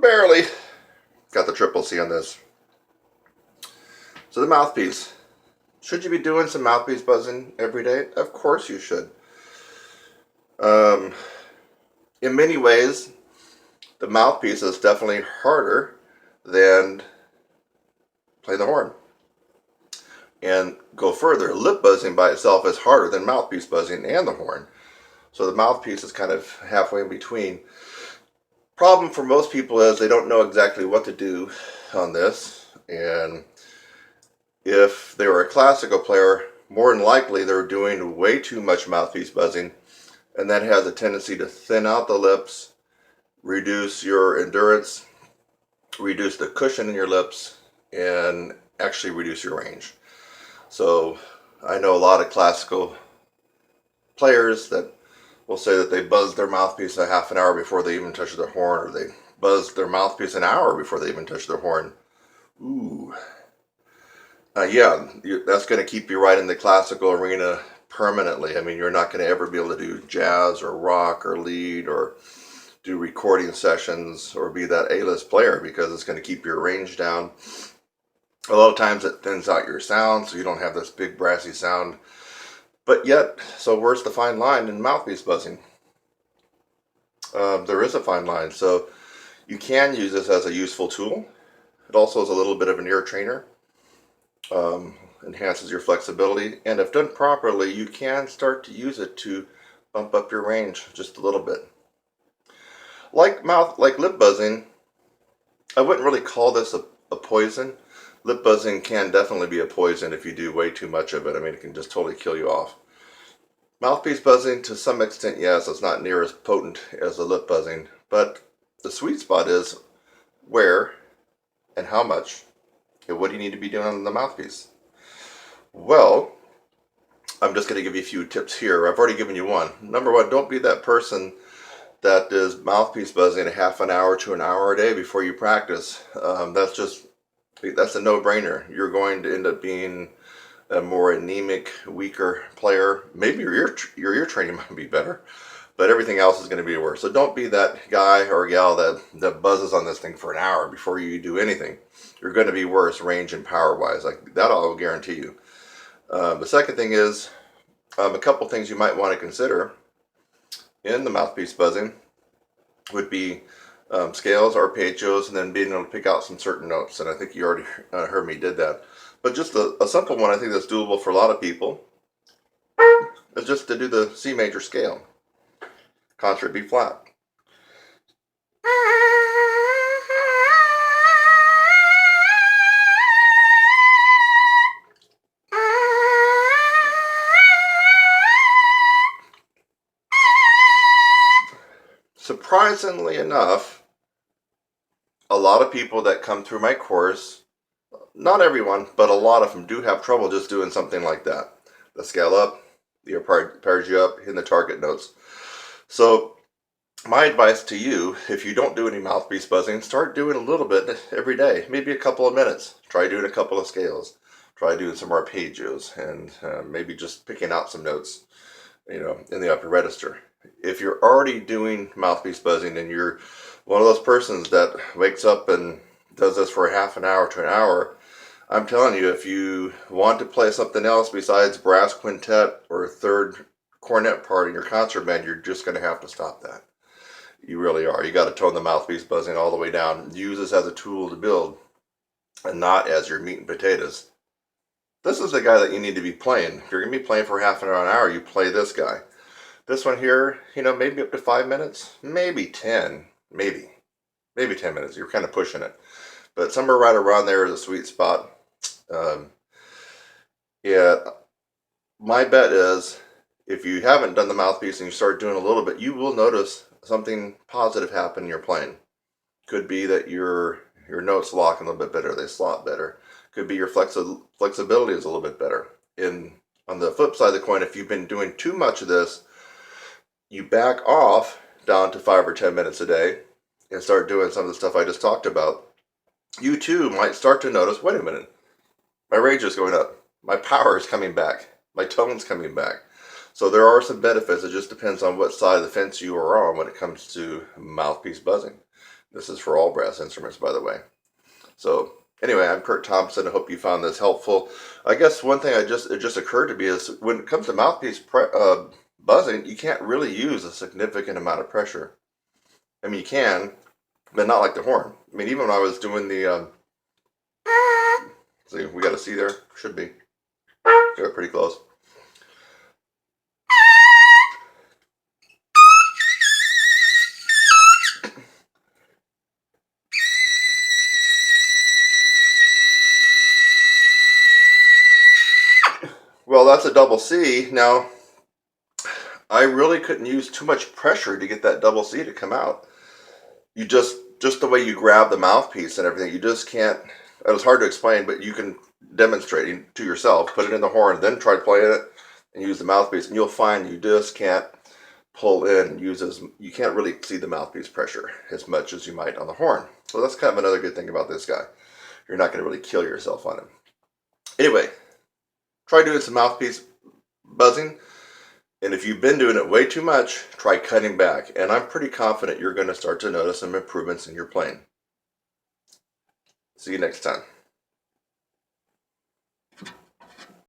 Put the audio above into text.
barely. Got the triple C on this. So the mouthpiece. Should you be doing some mouthpiece buzzing every day? Of course you should. In many ways, the mouthpiece is definitely harder than playing the horn. And go further, lip buzzing by itself is harder than mouthpiece buzzing and the horn. So the mouthpiece is kind of halfway in between. Problem for most people is they don't know exactly what to do on this. And if they were a classical player, more than likely they're doing way too much mouthpiece buzzing, and that has a tendency to thin out the lips, reduce your endurance, reduce the cushion in your lips, and actually reduce your range. So I know a lot of classical players that will say that they buzz their mouthpiece a half an hour before they even touch their horn, or they buzz their mouthpiece an hour before they even touch their horn. Ooh. Yeah, that's going to keep you right in the classical arena permanently. I mean, you're not going to ever be able to do jazz or rock or lead or do recording sessions or be that A-list player, because it's going to keep your range down. A lot of times it thins out your sound, so you don't have this big brassy sound. But yet, so where's the fine line in mouthpiece buzzing? There is a fine line. So you can use this as a useful tool. It also is a little bit of an ear trainer. Enhances your flexibility, and if done properly, you can start to use it to bump up your range just a little bit. Like lip buzzing, I wouldn't really call this a poison. Lip buzzing can definitely be a poison if you do way too much of it. I mean, it can just totally kill you off. Mouthpiece buzzing, to some extent, yes, it's not near as potent as the lip buzzing, but the sweet spot is where and how much. Okay, what do you need to be doing on the mouthpiece? Well, I'm just going to give you a few tips here. I've already given you one. Number one, don't be that person that is mouthpiece buzzing a half an hour to an hour a day before you practice. That's a no-brainer. You're going to end up being a more anemic, weaker player. Maybe your ear training might be better, but everything else is going to be worse. So don't be that guy or gal that buzzes on this thing for an hour before you do anything. You're going to be worse range and power wise. Like that, I'll guarantee you. The second thing is a couple things you might want to consider in the mouthpiece buzzing would be scales, arpeggios, and then being able to pick out some certain notes. And I think you already heard me did that. But just a simple one I think that's doable for a lot of people is just to do the C major scale. Concert B flat. Surprisingly enough, a lot of people that come through my course, not everyone, but a lot of them do have trouble just doing something like that. The scale up, the arpeggio up, hitting the target notes. So my advice to you, if you don't do any mouthpiece buzzing, start doing a little bit every day, maybe a couple of minutes. Try doing a couple of scales. Try doing some arpeggios, and maybe just picking out some notes, in the upper register. If you're already doing mouthpiece buzzing and you're one of those persons that wakes up and does this for a half an hour to an hour, I'm telling you, if you want to play something else besides brass quintet or third cornet part in your concert band, you're just going to have to stop that. You really are. You got to tone the mouthpiece buzzing all the way down. Use this as a tool to build and not as your meat and potatoes. This is the guy that you need to be playing. If you're going to be playing for half an hour, you play this guy. This one here, maybe up to 5 minutes, maybe 10, maybe 10 minutes. You're kind of pushing it. But somewhere right around there is a sweet spot. Yeah, my bet is if you haven't done the mouthpiece and you start doing a little bit, you will notice something positive happen in your playing. Could be that your notes lock a little bit better, they slot better. Could be your flexibility is a little bit better. On the flip side of the coin, if you've been doing too much of this, you back off down to 5 or 10 minutes a day and start doing some of the stuff I just talked about. You too might start to notice, wait a minute, my range is going up, my power is coming back, my tone's coming back. So there are some benefits. It just depends on what side of the fence you are on when it comes to mouthpiece buzzing. This is for all brass instruments, by the way. So anyway, I'm Kurt Thompson. I hope you found this helpful. I guess one thing it just occurred to me is when it comes to mouthpiece buzzing, you can't really use a significant amount of pressure. I mean, you can, but not like the horn. I mean, even when I was doing the, see, we got a C there? Should be. They're pretty close. Well, that's a double C. Now, I really couldn't use too much pressure to get that double C to come out. You just the way you grab the mouthpiece and everything, you just can't. It was hard to explain, but you can demonstrate to yourself, put it in the horn, then try playing it and use the mouthpiece, and you'll find you just can't pull in and you can't really see the mouthpiece pressure as much as you might on the horn. So that's kind of another good thing about this guy. You're not going to really kill yourself on him. Anyway, try doing some mouthpiece buzzing. And if you've been doing it way too much, try cutting back. And I'm pretty confident you're going to start to notice some improvements in your playing. See you next time.